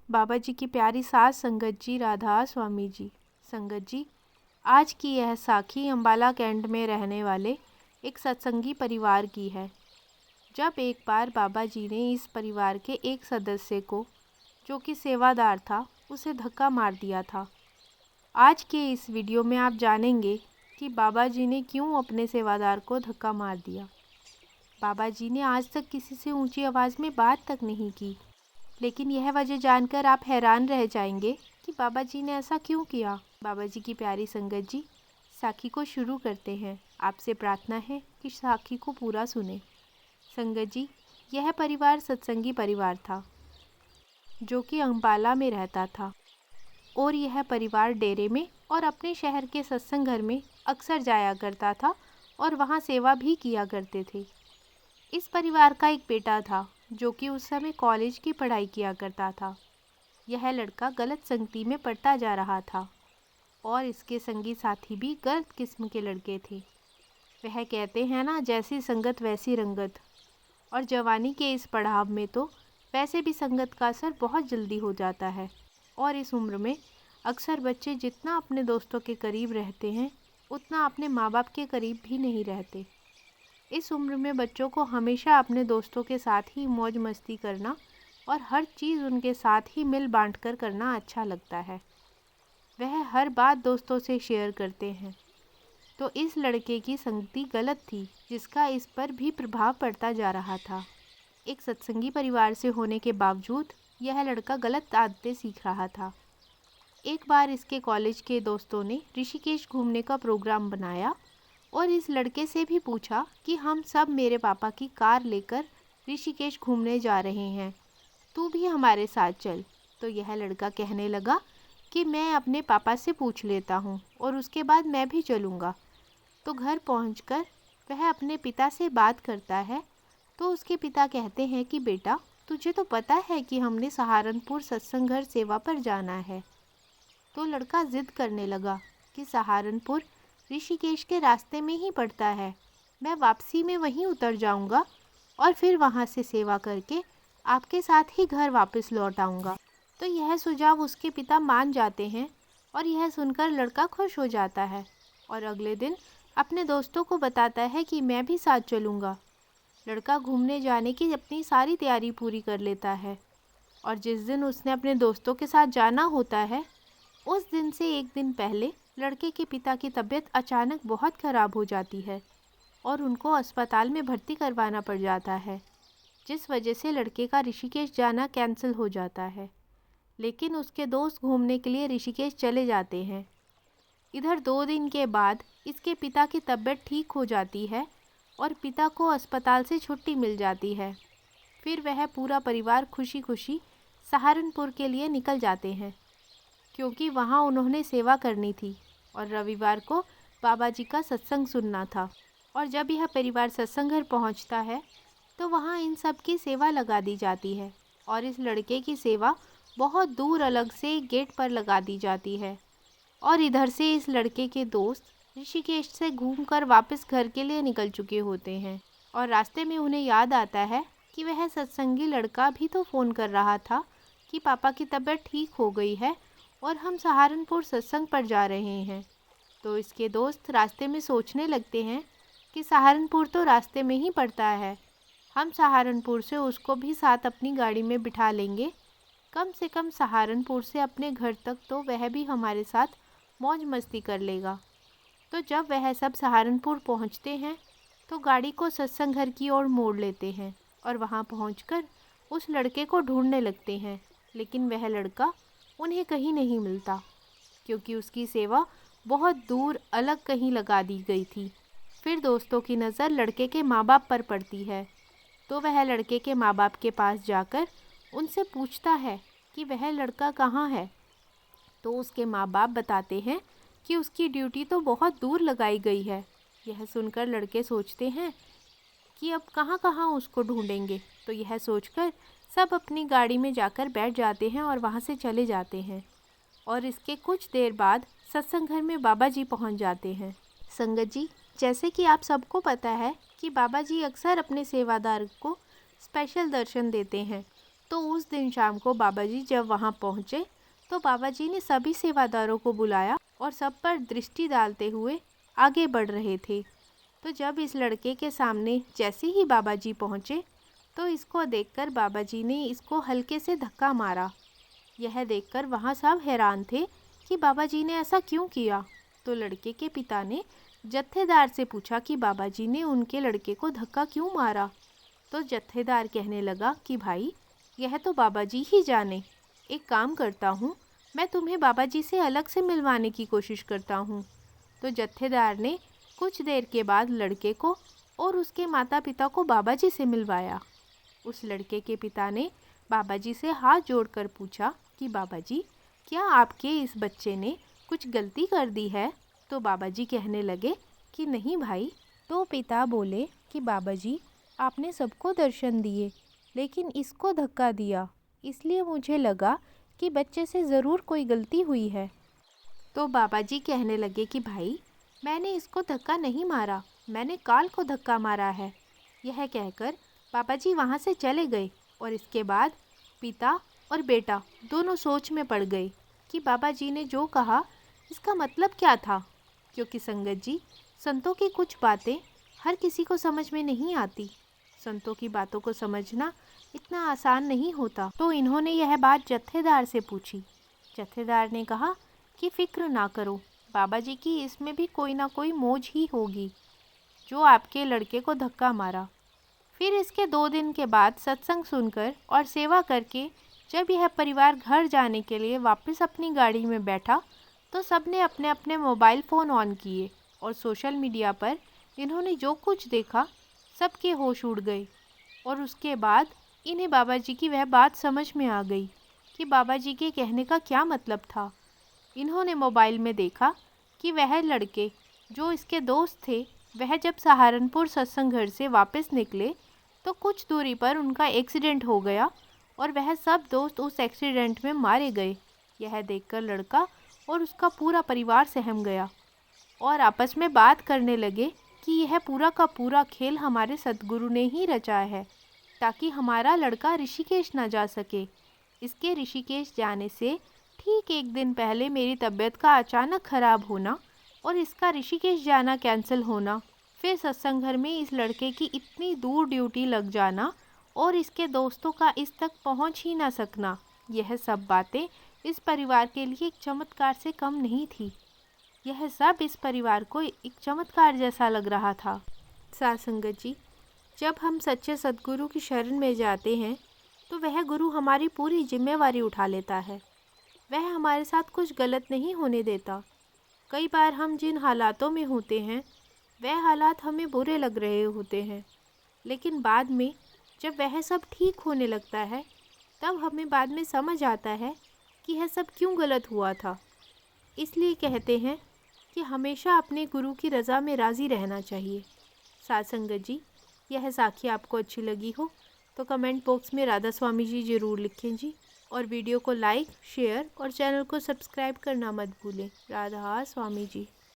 बाबा जी की प्यारी सास संगत जी, राधा स्वामी जी। संगत जी, आज की यह साखी अम्बाला कैंट में रहने वाले एक सत्संगी परिवार की है। जब एक बार बाबा जी ने इस परिवार के एक सदस्य को, जो कि सेवादार था, उसे धक्का मार दिया था। आज के इस वीडियो में आप जानेंगे कि बाबा जी ने क्यों अपने सेवादार को धक्का मार दिया। बाबा जी ने आज तक किसी से ऊंची आवाज़ में बात तक नहीं की, लेकिन यह वजह जानकर आप हैरान रह जाएंगे कि बाबा जी ने ऐसा क्यों किया। बाबा जी की प्यारी संगत जी, साखी को शुरू करते हैं। आपसे प्रार्थना है कि साखी को पूरा सुने। संगत जी, यह परिवार सत्संगी परिवार था, जो कि अम्बाला में रहता था, और यह परिवार डेरे में और अपने शहर के सत्संग घर में अक्सर जाया करता था और वहाँ सेवा भी किया करते थे। इस परिवार का एक बेटा था, जो कि उस समय कॉलेज की पढ़ाई किया करता था। यह लड़का गलत संगति में पड़ता जा रहा था और इसके संगी साथी भी गलत किस्म के लड़के थे। वह कहते हैं ना, जैसी संगत वैसी रंगत। और जवानी के इस पड़ाव में तो वैसे भी संगत का असर बहुत जल्दी हो जाता है, और इस उम्र में अक्सर बच्चे जितना अपने दोस्तों के करीब रहते हैं, उतना अपने माँ बाप के करीब भी नहीं रहते। इस उम्र में बच्चों को हमेशा अपने दोस्तों के साथ ही मौज मस्ती करना और हर चीज़ उनके साथ ही मिल बांट कर करना अच्छा लगता है। वह हर बात दोस्तों से शेयर करते हैं। तो इस लड़के की संगति गलत थी, जिसका इस पर भी प्रभाव पड़ता जा रहा था। एक सत्संगी परिवार से होने के बावजूद यह लड़का गलत आदतें सीख रहा था। एक बार इसके कॉलेज के दोस्तों ने ऋषिकेश घूमने का प्रोग्राम बनाया और इस लड़के से भी पूछा कि हम सब मेरे पापा की कार लेकर ऋषिकेश घूमने जा रहे हैं, तू भी हमारे साथ चल। तो यह लड़का कहने लगा कि मैं अपने पापा से पूछ लेता हूँ और उसके बाद मैं भी चलूँगा। तो घर पहुँचकर वह अपने पिता से बात करता है। तो उसके पिता कहते हैं कि बेटा, तुझे तो पता है कि हमने सहारनपुर सत्संग घर सेवा पर जाना है। तो लड़का जिद करने लगा कि सहारनपुर ऋषिकेश के रास्ते में ही पड़ता है, मैं वापसी में वहीं उतर जाऊंगा और फिर वहां से सेवा करके आपके साथ ही घर वापस लौट आऊँगा। तो यह सुझाव उसके पिता मान जाते हैं और यह सुनकर लड़का खुश हो जाता है और अगले दिन अपने दोस्तों को बताता है कि मैं भी साथ चलूँगा। लड़का घूमने जाने की अपनी सारी तैयारी पूरी कर लेता है और जिस दिन उसने अपने दोस्तों के साथ जाना होता है, उस दिन से एक दिन पहले लड़के के पिता की तबीयत अचानक बहुत ख़राब हो जाती है और उनको अस्पताल में भर्ती करवाना पड़ जाता है, जिस वजह से लड़के का ऋषिकेश जाना कैंसिल हो जाता है। लेकिन उसके दोस्त घूमने के लिए ऋषिकेश चले जाते हैं। इधर 2 दिन के बाद इसके पिता की तबीयत ठीक हो जाती है और पिता को अस्पताल से छुट्टी मिल जाती है। फिर वह पूरा परिवार खुशी खुशी सहारनपुर के लिए निकल जाते हैं, क्योंकि वहाँ उन्होंने सेवा करनी थी और रविवार को बाबा जी का सत्संग सुनना था। और जब यह परिवार सत्संग घर पहुँचता है तो वहाँ इन सब की सेवा लगा दी जाती है और इस लड़के की सेवा बहुत दूर अलग से गेट पर लगा दी जाती है। और इधर से इस लड़के के दोस्त ऋषिकेश से घूमकर वापस घर के लिए निकल चुके होते हैं और रास्ते में उन्हें याद आता है कि वह सत्संगी लड़का भी तो फ़ोन कर रहा था कि पापा की तबीयत ठीक हो गई है और हम सहारनपुर सत्संग पर जा रहे हैं। तो इसके दोस्त रास्ते में सोचने लगते हैं कि सहारनपुर तो रास्ते में ही पड़ता है, हम सहारनपुर से उसको भी साथ अपनी गाड़ी में बिठा लेंगे, कम से कम सहारनपुर से अपने घर तक तो वह भी हमारे साथ मौज मस्ती कर लेगा। तो जब वह सब सहारनपुर पहुंचते हैं तो गाड़ी को सत्संग घर की ओर मोड़ लेते हैं और वहां पहुंचकर उस लड़के को ढूंढने लगते हैं, लेकिन वह लड़का उन्हें कहीं नहीं मिलता, क्योंकि उसकी सेवा बहुत दूर अलग कहीं लगा दी गई थी। फिर दोस्तों की नज़र लड़के के माँ बाप पर पड़ती है, तो वह लड़के के माँ बाप के पास जाकर उनसे पूछता है कि वह लड़का कहाँ है। तो उसके माँ बाप बताते हैं कि उसकी ड्यूटी तो बहुत दूर लगाई गई है। यह सुनकर लड़के सोचते हैं कि अब कहाँ कहाँ उसको ढूंढेंगे। तो यह सोचकर सब अपनी गाड़ी में जाकर बैठ जाते हैं और वहाँ से चले जाते हैं। और इसके कुछ देर बाद सत्संग घर में बाबा जी पहुँच जाते हैं। संगत जी, जैसे कि आप सबको पता है कि बाबा जी अक्सर अपने सेवादार को स्पेशल दर्शन देते हैं तो उस दिन शाम को बाबा जी जब वहाँ पहुँचे तो बाबा जी ने सभी सेवादारों को बुलाया और सब पर दृष्टि डालते हुए आगे बढ़ रहे थे। तो जब इस लड़के के सामने जैसे ही बाबा जी पहुँचे तो इसको देखकर बाबा जी ने इसको हल्के से धक्का मारा। यह देखकर वहाँ सब हैरान थे कि बाबा जी ने ऐसा क्यों किया। तो लड़के के पिता ने जत्थेदार से पूछा कि बाबा जी ने उनके लड़के को धक्का क्यों मारा। तो जत्थेदार कहने लगा कि भाई यह तो बाबा जी ही जाने, एक काम करता हूँ, मैं तुम्हें बाबा जी से अलग से मिलवाने की कोशिश करता हूँ। तो जत्थेदार ने कुछ देर के बाद लड़के को और उसके माता पिता को बाबा जी से मिलवाया। उस लड़के के पिता ने बाबा जी से हाथ जोड़कर पूछा कि बाबा जी क्या आपके इस बच्चे ने कुछ गलती कर दी है। तो बाबा जी कहने लगे कि नहीं भाई। तो पिता बोले कि बाबा जी आपने सबको दर्शन दिए लेकिन इसको धक्का दिया, इसलिए मुझे लगा कि बच्चे से ज़रूर कोई गलती हुई है। तो बाबा जी कहने लगे कि भाई मैंने इसको धक्का नहीं मारा, मैंने काल को धक्का मारा है। यह कहकर बाबा जी वहाँ से चले गए और इसके बाद पिता और बेटा दोनों सोच में पड़ गए कि बाबा जी ने जो कहा इसका मतलब क्या था। क्योंकि संगत जी संतों की कुछ बातें हर किसी को समझ में नहीं आती। संतों की बातों को समझना इतना आसान नहीं होता। तो इन्होंने यह बात जत्थेदार से पूछी। जत्थेदार ने कहा कि फिक्र ना करो, बाबा जी की इसमें भी कोई ना कोई मौज ही होगी जो आपके लड़के को धक्का मारा। फिर इसके 2 दिन के बाद सत्संग सुनकर और सेवा करके जब यह परिवार घर जाने के लिए वापस अपनी गाड़ी में बैठा तो सबने अपने अपने मोबाइल फ़ोन ऑन किए और सोशल मीडिया पर इन्होंने जो कुछ देखा सबके होश उड़ गए। और उसके बाद इन्हें बाबा जी की वह बात समझ में आ गई कि बाबा जी के कहने का क्या मतलब था। इन्होंने मोबाइल में देखा कि वह लड़के जो इसके दोस्त थे वह जब सहारनपुर सत्संग घर से वापस निकले तो कुछ दूरी पर उनका एक्सीडेंट हो गया और वह सब दोस्त उस एक्सीडेंट में मारे गए। यह देखकर लड़का और उसका पूरा परिवार सहम गया और आपस में बात करने लगे कि यह पूरा का पूरा खेल हमारे सद्गुरु ने ही रचा है ताकि हमारा लड़का ऋषिकेश ना जा सके। इसके ऋषिकेश जाने से ठीक 1 दिन पहले मेरी तबीयत का अचानक ख़राब होना और इसका ऋषिकेश जाना कैंसिल होना, फिर सत्संग घर में इस लड़के की इतनी दूर ड्यूटी लग जाना और इसके दोस्तों का इस तक पहुंच ही ना सकना, यह सब बातें इस परिवार के लिए एक चमत्कार से कम नहीं थी। यह सब इस परिवार को एक चमत्कार जैसा लग रहा था। साथ संगत जी, जब हम सच्चे सद्गुरु की शरण में जाते हैं तो वह गुरु हमारी पूरी जिम्मेवारी उठा लेता है। वह हमारे साथ कुछ गलत नहीं होने देता। कई बार हम जिन हालातों में होते हैं वह हालात हमें बुरे लग रहे होते हैं, लेकिन बाद में जब वह सब ठीक होने लगता है तब हमें बाद में समझ आता है कि यह सब क्यों गलत हुआ था। इसलिए कहते हैं कि हमेशा अपने गुरु की रज़ा में राज़ी रहना चाहिए। साथ संगत जी, यह साखी आपको अच्छी लगी हो तो कमेंट बॉक्स में राधा स्वामी जी ज़रूर लिखें जी, और वीडियो को लाइक, शेयर और चैनल को सब्सक्राइब करना मत भूलें। राधा स्वामी जी।